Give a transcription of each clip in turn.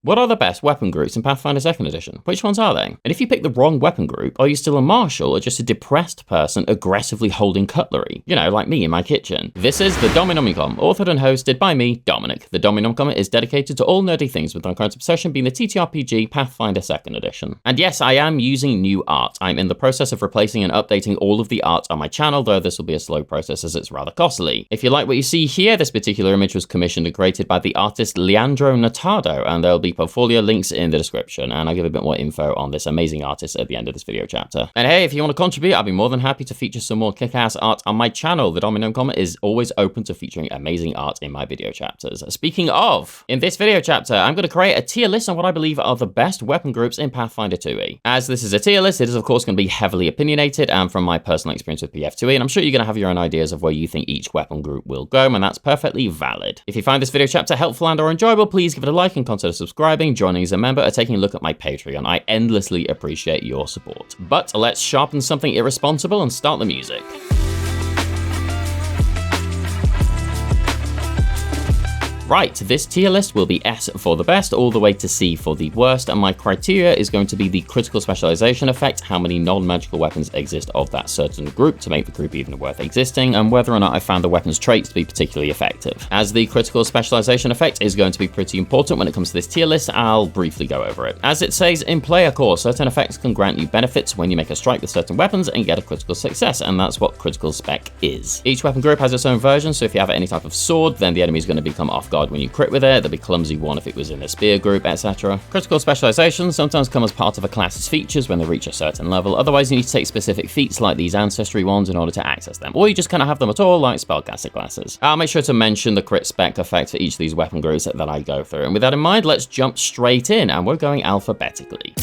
What are the best weapon groups in Pathfinder 2nd Edition? Which ones are they? And if you pick the wrong weapon group, are you still a martial or just a depressed person aggressively holding cutlery? You know, like me in my kitchen. This is the Dominomicon, authored and hosted by me, Dominic. The Dominomicon is dedicated to all nerdy things, with my current obsession being the TTRPG Pathfinder 2nd Edition. And yes, I am using new art. I'm in the process of replacing and updating all of the art on my channel, though this will be a slow process as it's rather costly. If you like what you see here, this particular image was commissioned and created by the artist Leandro Notado, and there'll be portfolio links in the description, and I'll give a bit more info on this amazing artist at the end of this video chapter. And hey, if you want to contribute, I'll be more than happy to feature some more kick-ass art on my channel. The Dominomicon is always open to featuring amazing art in my video chapters. Speaking of, in this video chapter, I'm going to create a tier list on what I believe are the best weapon groups in Pathfinder 2e. As this is a tier list, it is of course going to be heavily opinionated and from my personal experience with PF2e, and I'm sure you're going to have your own ideas of where you think each weapon group will go, and that's perfectly valid. If you find this video chapter helpful and or enjoyable, please give it a like and consider subscribing, joining as a member, or taking a look at my Patreon. I endlessly appreciate your support. But let's sharpen something irresponsible and start the music. Right, this tier list will be S for the best, all the way to C for the worst, and my criteria is going to be the critical specialization effect, how many non-magical weapons exist of that certain group to make the group even worth existing, and whether or not I found the weapon's traits to be particularly effective. As the critical specialization effect is going to be pretty important when it comes to this tier list, I'll briefly go over it. As it says in Player Core, certain effects can grant you benefits when you make a strike with certain weapons and get a critical success, and that's what critical spec is. Each weapon group has its own version, so if you have any type of sword, then the enemy is going to become off guard when you crit with it, there'll be clumsy one if it was in a spear group, etc. Critical specializations sometimes come as part of a class's features when they reach a certain level, otherwise you need to take specific feats like these ancestry ones in order to access them, or you just kind of have them at all like spellcaster classes. I'll make sure to mention the crit spec effect for each of these weapon groups that I go through, and with that in mind, let's jump straight in, and we're going alphabetically.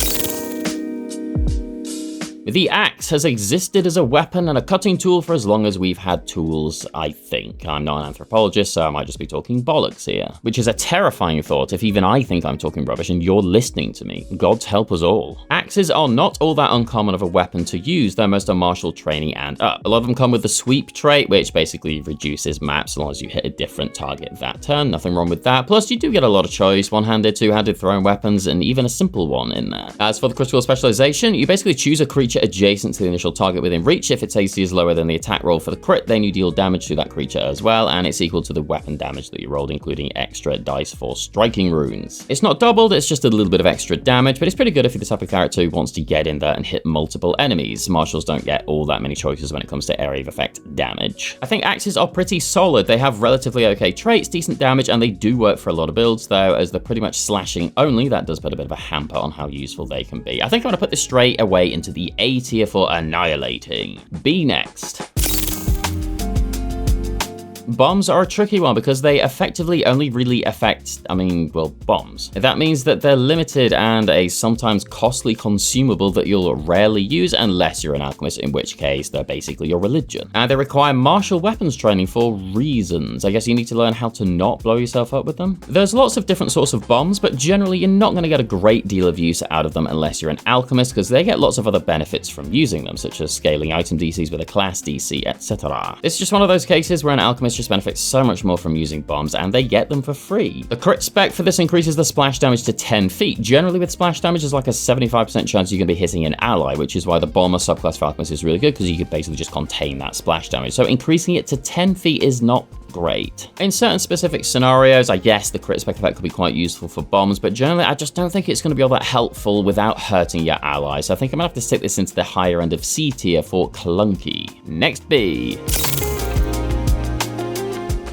The axe has existed as a weapon and a cutting tool for as long as we've had tools, I think. I'm not an anthropologist, so I might just be talking bollocks here. Which is a terrifying thought if even I think I'm talking rubbish and you're listening to me. God's help us all. Axes are not all that uncommon of a weapon to use, though most are martial training and up. A lot of them come with the sweep trait, which basically reduces maps as long as you hit a different target that turn. Nothing wrong with that. Plus, you do get a lot of choice, one-handed, two-handed thrown weapons, and even a simple one in there. As for the critical specialization, you basically choose a creature adjacent to the initial target within reach. If its AC is lower than the attack roll for the crit, then you deal damage to that creature as well, and it's equal to the weapon damage that you rolled, including extra dice for striking runes. It's not doubled, it's just a little bit of extra damage, but it's pretty good if you're the type of character who wants to get in there and hit multiple enemies. Martials don't get all that many choices when it comes to area of effect damage. I think axes are pretty solid. They have relatively okay traits, decent damage, and they do work for a lot of builds, though, as they're pretty much slashing only. That does put a bit of a hamper on how useful they can be. I think I'm going to put this straight away into the A tier for annihilating. B next. Bombs are a tricky one because they effectively only really affect, bombs. That means that they're limited and a sometimes costly consumable that you'll rarely use unless you're an alchemist, in which case they're basically your religion. And they require martial weapons training for reasons. I guess you need to learn how to not blow yourself up with them. There's lots of different sorts of bombs, but generally you're not going to get a great deal of use out of them unless you're an alchemist, because they get lots of other benefits from using them, such as scaling item DCs with a class DC, etc. It's just one of those cases where an alchemist just benefits so much more from using bombs, and they get them for free. The crit spec for this increases the splash damage to 10 feet. Generally with splash damage, there's like a 75% chance you're going to be hitting an ally, which is why the bomber subclass for alchemist is really good, because you could basically just contain that splash damage. So increasing it to 10 feet is not great. In certain specific scenarios, I guess the crit spec effect could be quite useful for bombs, but generally I just don't think it's going to be all that helpful without hurting your allies. So I think I'm going to have to stick this into the higher end of C tier for clunky. Next, B.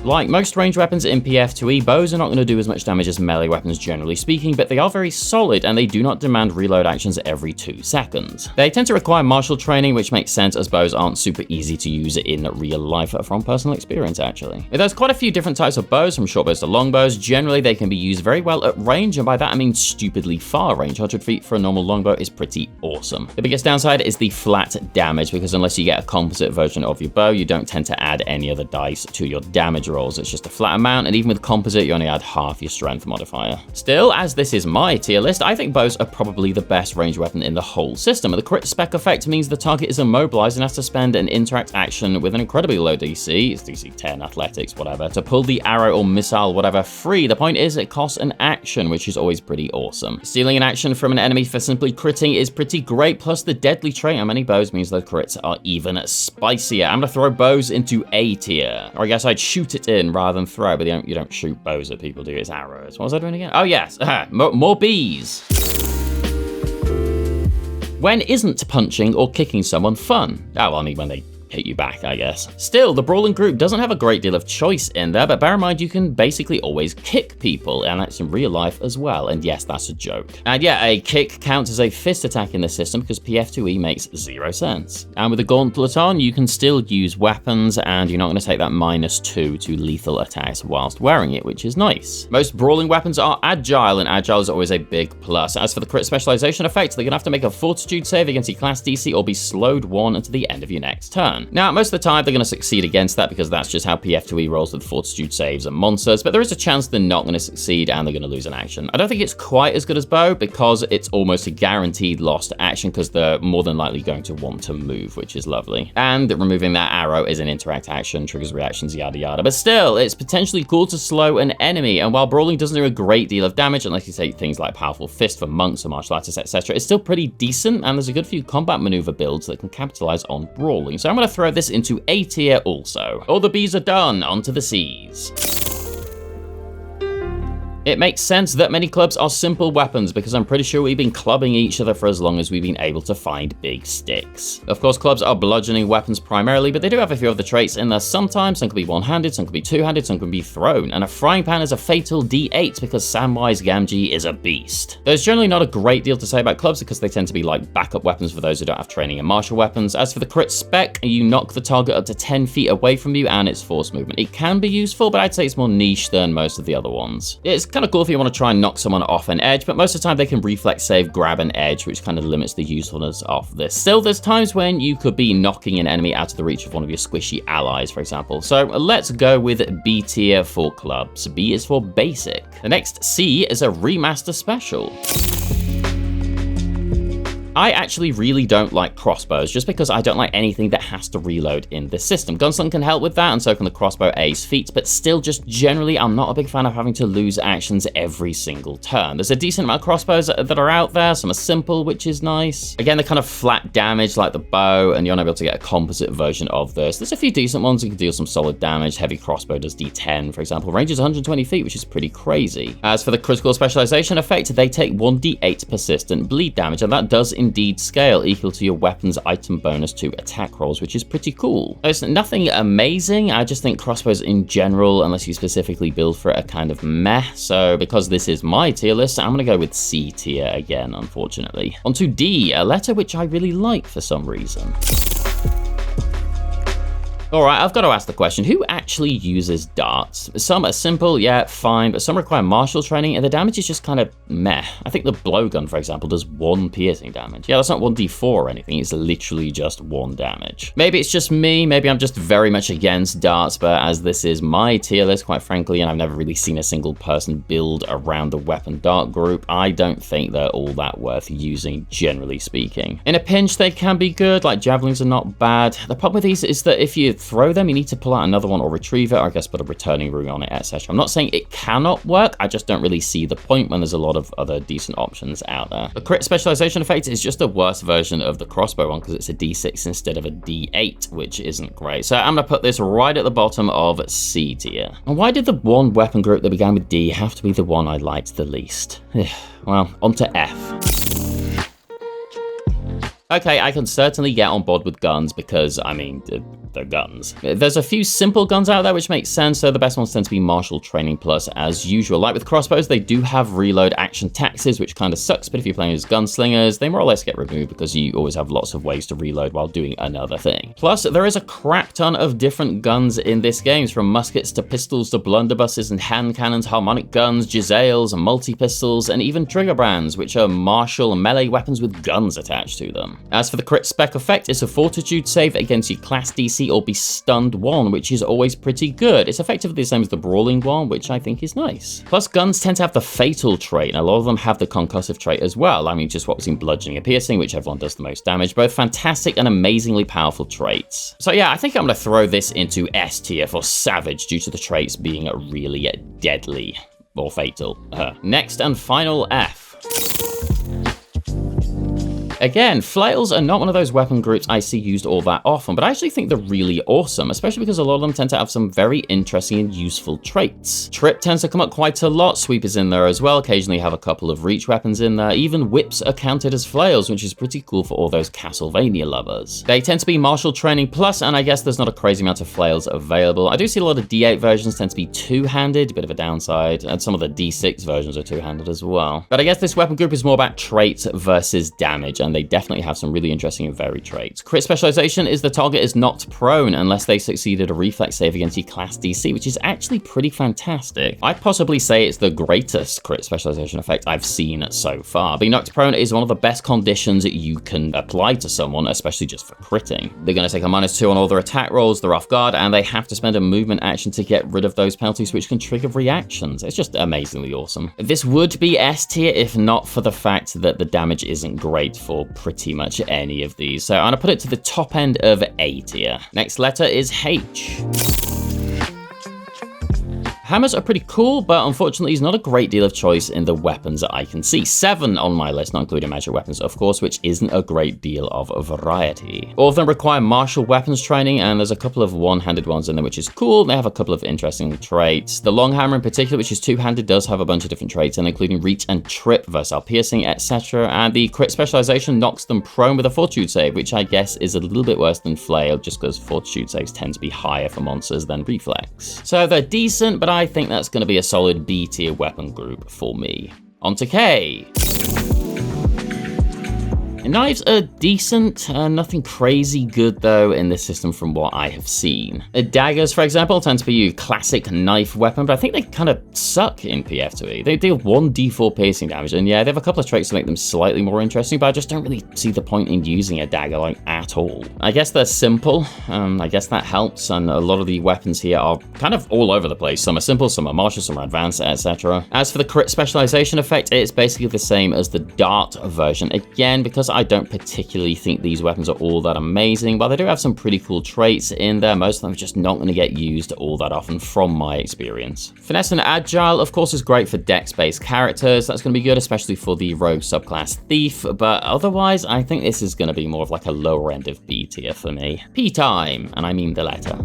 Like most ranged weapons in PF2e, bows are not going to do as much damage as melee weapons generally speaking, but they are very solid and they do not demand reload actions every 2 seconds. They tend to require martial training, which makes sense as bows aren't super easy to use in real life from personal experience actually. There's quite a few different types of bows, from short bows to long bows. Generally they can be used very well at range, and by that I mean stupidly far range. 100 feet for a normal longbow is pretty awesome. The biggest downside is the flat damage, because unless you get a composite version of your bow, you don't tend to add any other dice to your damage rolls. It's just a flat amount, and even with composite, you only add half your strength modifier. Still, as this is my tier list, I think bows are probably the best ranged weapon in the whole system. The crit spec effect means the target is immobilized and has to spend an interact action with an incredibly low DC, it's DC 10, athletics, whatever, to pull the arrow or missile, whatever, free. The point is, it costs an action, which is always pretty awesome. Stealing an action from an enemy for simply critting is pretty great, plus the deadly trait on many bows means those crits are even spicier. I'm gonna throw bows into A tier. Or I guess I'd shoot it in rather than throw, but you don't shoot bows at people, do you? It's arrows. What was I doing again? Oh yes, more bees. When isn't punching or kicking someone fun? Oh, I mean when they hit you back, I guess. Still, the Brawling group doesn't have a great deal of choice in there, but bear in mind you can basically always kick people, and that's in real life as well, and yes, that's a joke. And yeah, a kick counts as a fist attack in this system because PF2E makes 0 sense. And with the gauntlet on, you can still use weapons, and you're not going to take that -2 to lethal attacks whilst wearing it, which is nice. Most Brawling weapons are agile, and agile is always a big plus. As for the crit specialization effect, they're going to have to make a fortitude save against your class DC or be slowed 1 until the end of your next turn. Now, most of the time, they're going to succeed against that because that's just how PF2E rolls with fortitude saves and monsters, but there is a chance they're not going to succeed and they're going to lose an action. I don't think it's quite as good as bow because it's almost a guaranteed lost action because they're more than likely going to want to move, which is lovely. And removing that arrow is an interact action, triggers reactions, yada yada. But still, it's potentially cool to slow an enemy, and while Brawling doesn't do a great deal of damage, unless you take things like Powerful Fist for monks or martial artists, etc., it's still pretty decent, and there's a good few combat maneuver builds that can capitalize on Brawling. So I'm going to throw this into A tier also. All the Bs are done, onto the Cs. It makes sense that many clubs are simple weapons because I'm pretty sure we've been clubbing each other for as long as we've been able to find big sticks. Of course, clubs are bludgeoning weapons primarily, but they do have a few other traits in there sometimes. Some can be one-handed, some can be two-handed, some can be thrown. And a frying pan is a fatal D8 because Samwise Gamgee is a beast. There's generally not a great deal to say about clubs because they tend to be like backup weapons for those who don't have training in martial weapons. As for the crit spec, you knock the target up to 10 feet away from you and it's force movement. It can be useful, but I'd say it's more niche than most of the other ones. It's kind of cool if you want to try and knock someone off an edge, but most of the time they can reflex save, grab an edge, which kind of limits the usefulness of this. Still, there's times when you could be knocking an enemy out of the reach of one of your squishy allies, for example. So let's go with B tier for clubs. B is for basic. The next C is a remaster special. I actually really don't like crossbows, just because I don't like anything that has to reload in this system. Gunsling can help with that, and so can the crossbow A's feats, but still, just generally, I'm not a big fan of having to lose actions every single turn. There's a decent amount of crossbows that are out there. Some are simple, which is nice. Again, they're kind of flat damage like the bow, and you're not able to get a composite version of this. There's a few decent ones. You can deal some solid damage. Heavy crossbow does D10, for example. Range is 120 feet, which is pretty crazy. As for the critical specialization effect, they take 1d8 persistent bleed damage, and that does indeed scale, equal to your weapon's item bonus to attack rolls, which is pretty cool. It's nothing amazing. I just think crossbows in general, unless you specifically build for it, are kind of meh. So because this is my tier list, I'm gonna go with C tier again, unfortunately. On to D, a letter which I really like for some reason. Alright, I've got to ask the question, who actually uses darts? Some are simple, yeah, fine, but some require martial training, and the damage is just kind of meh. I think the blowgun, for example, does 1 piercing damage. Yeah, that's not 1d4 or anything, it's literally just 1 damage. Maybe it's just me, maybe I'm just very much against darts, but as this is my tier list, quite frankly, and I've never really seen a single person build around the weapon dart group, I don't think they're all that worth using, generally speaking. In a pinch, they can be good, like javelins are not bad. The problem with these is that if you throw them, you need to pull out another one or retrieve it, or I guess put a returning rune on it, etc. I'm not saying it cannot work, I just don't really see the point when there's a lot of other decent options out there. The crit specialization effect is just a worse version of the crossbow one because it's a D6 instead of a D8, which isn't great. So I'm gonna put this right at the bottom of C tier. And why did the one weapon group that began with D have to be the one I liked the least? Well, on to F. Okay, I can certainly get on board with guns because, I mean, they're guns. There's a few simple guns out there which make sense, so the best ones tend to be martial training plus as usual. Like with crossbows, they do have reload action taxes, which kind of sucks, but if you're playing as gunslingers, they more or less get removed because you always have lots of ways to reload while doing another thing. Plus, there is a crap ton of different guns in this game, from muskets to pistols to blunderbusses and hand cannons, harmonic guns, giselles, multi-pistols, and even trigger brands, which are martial melee weapons with guns attached to them. As for the crit spec effect, it's a fortitude save against your class DC or be stunned 1, which is always pretty good. It's effectively the same as the Brawling one, which I think is nice. Plus, guns tend to have the fatal trait, and a lot of them have the concussive trait as well. I mean, just what was in bludgeoning and piercing, whichever one does the most damage. Both fantastic and amazingly powerful traits. So yeah, I think I'm going to throw this into S tier for Savage due to the traits being really deadly or fatal. Next and final F. Again, flails are not one of those weapon groups I see used all that often, but I actually think they're really awesome, especially because a lot of them tend to have some very interesting and useful traits. Trip tends to come up quite a lot, sweep is in there as well, occasionally have a couple of reach weapons in there, even whips are counted as flails, which is pretty cool for all those Castlevania lovers. They tend to be martial training plus, and I guess there's not a crazy amount of flails available. I do see a lot of D8 versions tend to be two-handed, a bit of a downside, and some of the D6 versions are two-handed as well. But I guess this weapon group is more about traits versus damage, and they definitely have some really interesting and varied traits. Crit specialization is the target is knocked prone unless they succeeded a reflex save against your class DC, which is actually pretty fantastic. I'd possibly say it's the greatest crit specialization effect I've seen so far. Being knocked prone is one of the best conditions that you can apply to someone, especially just for critting. They're going to take a -2 on all their attack rolls, they're off guard, and they have to spend a movement action to get rid of those penalties, which can trigger reactions. It's just amazingly awesome. This would be S tier if not for the fact that the damage isn't great for pretty much any of these. So I'm gonna put it to the top end of A tier. Next letter is H. Hammers are pretty cool, but unfortunately there's not a great deal of choice in the weapons that I can see. 7 on my list, not including magic weapons, of course, which isn't a great deal of variety. All of them require martial weapons training, and there's a couple of one-handed ones in there, which is cool. They have a couple of interesting traits. The long hammer in particular, which is two-handed, does have a bunch of different traits, and including reach and trip, versatile piercing, etc. And the crit specialization knocks them prone with a fortitude save, which I guess is a little bit worse than Flail, just because fortitude saves tend to be higher for monsters than reflex. So they're decent, but I think that's going to be a solid B tier weapon group for me. On to K. Knives are decent, nothing crazy good though in this system from what I have seen. Daggers, for example, tend to be your classic knife weapon, but I think they kind of suck in PF2E. They deal 1d4 piercing damage, and yeah, they have a couple of traits to make them slightly more interesting, but I just don't really see the point in using a dagger like at all. I guess they're simple, I guess that helps, and a lot of the weapons here are kind of all over the place. Some are simple, some are martial, some are advanced, etc. As for the crit specialization effect, it's basically the same as the dart version, again, because I don't particularly think these weapons are all that amazing, but they do have some pretty cool traits in there. Most of them are just not going to get used all that often from my experience. Finesse and Agile, of course, is great for dex-based characters. That's going to be good, especially for the rogue subclass Thief, but otherwise, I think this is going to be more of like a lower end of B tier for me. P time, and I mean the letter.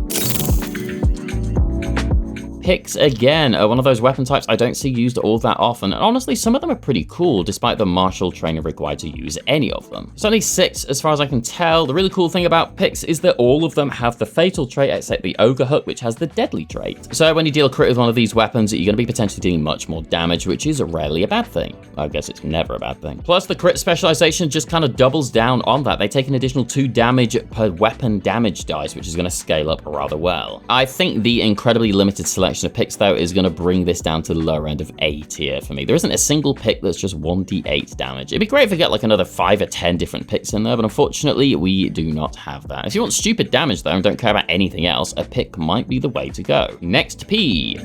Picks, again, are one of those weapon types I don't see used all that often, and honestly, some of them are pretty cool, despite the martial training required to use any of them. There's only 6, as far as I can tell. The really cool thing about picks is that all of them have the fatal trait, except the Ogre Hook, which has the deadly trait. So when you deal a crit with one of these weapons, you're going to be potentially dealing much more damage, which is rarely a bad thing. I guess it's never a bad thing. Plus, the crit specialization just kind of doubles down on that. They take an additional 2 damage per weapon damage dice, which is going to scale up rather well. I think the incredibly limited selection of picks, though, is going to bring this down to the lower end of A tier for me. There isn't a single pick that's just 1d8 damage. It'd be great if we get like another 5 or 10 different picks in there, but unfortunately, we do not have that. If you want stupid damage, though, and don't care about anything else, a pick might be the way to go. Next, P.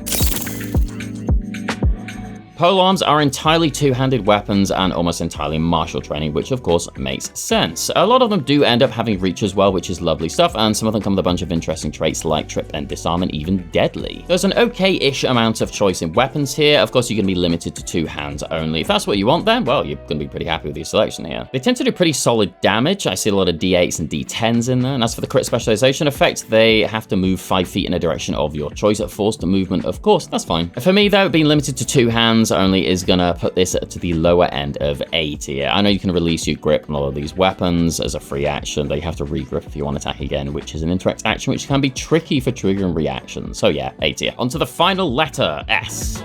Polearms are entirely two-handed weapons and almost entirely martial training, which of course makes sense. A lot of them do end up having reach as well, which is lovely stuff, and some of them come with a bunch of interesting traits like trip and disarm and even deadly. There's an okay-ish amount of choice in weapons here. Of course, you're going to be limited to 2 hands only. If that's what you want, then, well, you're going to be pretty happy with your selection here. They tend to do pretty solid damage. I see a lot of D8s and D10s in there, and as for the crit specialization effect, they have to move 5 feet in a direction of your choice at forced movement. Of course, that's fine. For me, though, being limited to 2 hands only is gonna put this to the lower end of A tier. I know you can release your grip on all of these weapons as a free action, but you have to regrip if you want to attack again, which is an indirect action, which can be tricky for triggering reactions. So yeah, A tier. On to the final letter, S.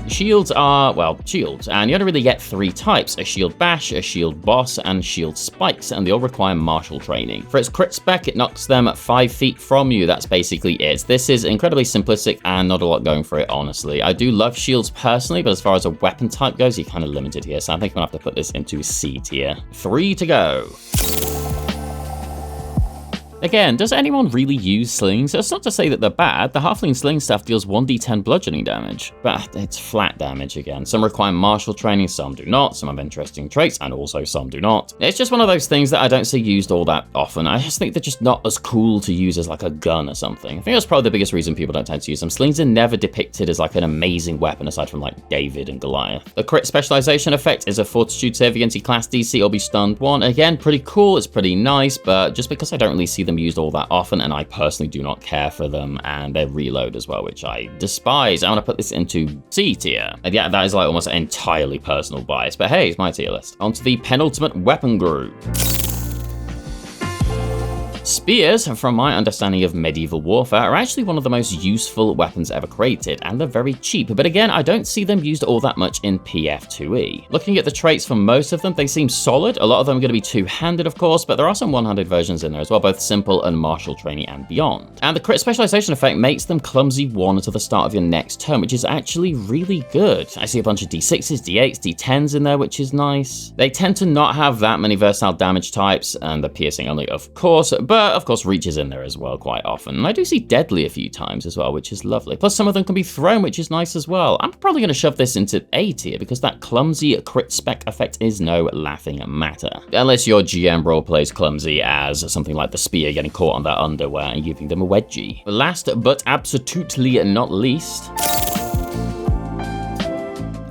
Shields are, well, shields, and you only really get 3 types: a shield bash, a shield boss, and shield spikes, and they all require martial training. For its crit spec, it knocks them 5 feet from you. That's basically it. This is incredibly simplistic and not a lot going for it, honestly. I do love shields personally, but as far as a weapon type goes, you're kind of limited here, so I think I'm gonna have to put this into C tier. 3 to go. Again, does anyone really use slings? It's not to say that they're bad. The halfling sling staff deals 1d10 bludgeoning damage, but it's flat damage again. Some require martial training, some do not. Some have interesting traits, and also some do not. It's just one of those things that I don't see used all that often. I just think they're just not as cool to use as like a gun or something. I think that's probably the biggest reason people don't tend to use them. Slings are never depicted as like an amazing weapon aside from like David and Goliath. The crit specialization effect is a fortitude save against your class DC or be stunned 1. Again, pretty cool, it's pretty nice, but just because I don't really see them used all that often, and I personally do not care for them, and they reload as well, which I despise. I want to put this into C tier. And yeah, that is like almost entirely personal bias, but hey, it's my tier list. On to the penultimate weapon group. Spears, from my understanding of medieval warfare, are actually one of the most useful weapons ever created, and they're very cheap, but again, I don't see them used all that much in PF2E. Looking at the traits for most of them, they seem solid. A lot of them are going to be two-handed, of course, but there are some one-handed versions in there as well, both simple and martial training and beyond. And the crit specialization effect makes them clumsy 1 until the start of your next turn, which is actually really good. I see a bunch of D6s, D8s, D10s in there, which is nice. They tend to not have that many versatile damage types, and the piercing only, of course, but of course reach is in there as well quite often. And I do see deadly a few times as well, which is lovely. Plus some of them can be thrown, which is nice as well. I'm probably going to shove this into A tier because that clumsy crit spec effect is no laughing matter. Unless your GM role plays clumsy as something like the spear getting caught on their underwear and giving them a wedgie. Last but absolutely not least,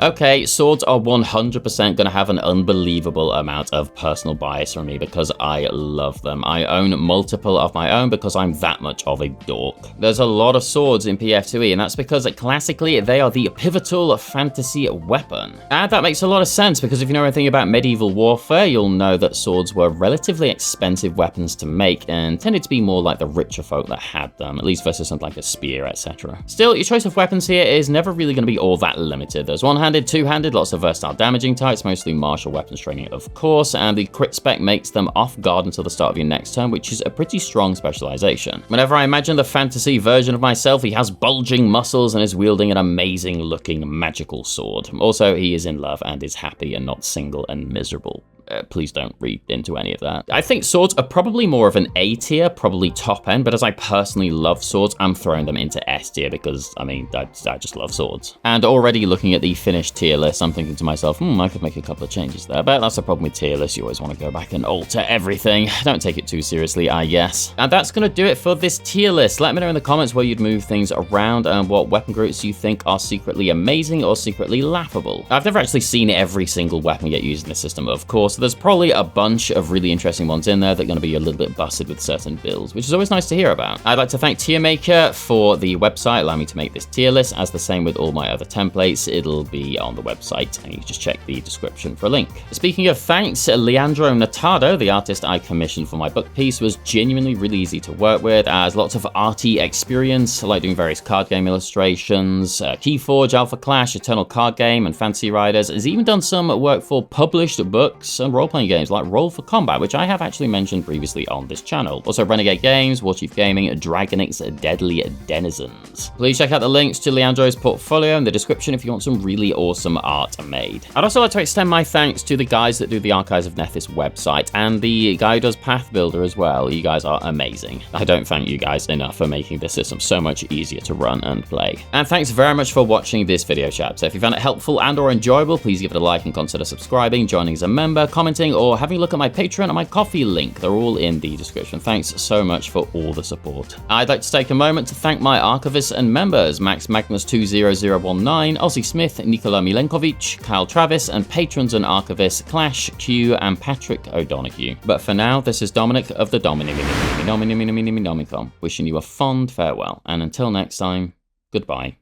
okay, swords are 100% going to have an unbelievable amount of personal bias from me because I love them. I own multiple of my own because I'm that much of a dork. There's a lot of swords in PF2E, and that's because classically they are the pivotal fantasy weapon. And that makes a lot of sense because if you know anything about medieval warfare, you'll know that swords were relatively expensive weapons to make and tended to be more like the richer folk that had them, at least versus something like a spear, etc. Still, your choice of weapons here is never really going to be all that limited. There's one-handed, two-handed, lots of versatile damaging types, mostly martial weapons training, of course, and the crit spec makes them off guard until the start of your next turn, which is a pretty strong specialization. Whenever I imagine the fantasy version of myself, he has bulging muscles and is wielding an amazing looking magical sword. Also, he is in love and is happy and not single and miserable. Please don't read into any of that. I think swords are probably more of an A tier, probably top end, but as I personally love swords, I'm throwing them into S tier because, I mean, I just love swords. And already looking at the finished tier list, I'm thinking to myself, I could make a couple of changes there, but that's the problem with tier lists. You always want to go back and alter everything. Don't take it too seriously, I guess. And that's going to do it for this tier list. Let me know in the comments where you'd move things around and what weapon groups you think are secretly amazing or secretly laughable. I've never actually seen every single weapon get used in the system, of course. There's probably a bunch of really interesting ones in there that are going to be a little bit busted with certain builds, which is always nice to hear about. I'd like to thank Tiermaker for the website allowing me to make this tier list. As the same with all my other templates, it'll be on the website and you can just check the description for a link. Speaking of thanks, Leandro Notado, the artist I commissioned for my book piece, was genuinely really easy to work with, as lots of arty experience, like doing various card game illustrations, Keyforge, Alpha Clash, Eternal Card Game, and Fantasy Riders. Has even done some work for published books and role-playing games like Roll for Combat, which I have actually mentioned previously on this channel. Also Renegade Games, Warchief Gaming, Dragonix Deadly Denizens. Please check out the links to Leandro's portfolio in the description if you want some really awesome art made. I'd also like to extend my thanks to the guys that do the Archives of Nethys website and the guy who does Path Builder as well. You guys are amazing. I don't thank you guys enough for making this system so much easier to run and play. And thanks very much for watching this video chat. So if you found it helpful and or enjoyable, please give it a like and consider subscribing, joining as a member, commenting, or having a look at my Patreon and my Coffee link. They're all in the description. Thanks so much for all the support. I'd like to take a moment to thank my archivists and members, Max Magnus 20019, Ozzy Smith, Nikola Milenkovic, Kyle Travis, and patrons and archivists Clash, Q, and Patrick O'Donoghue. But for now, this is Dominic of the Dominic, wishing you a fond farewell, and until next time, goodbye.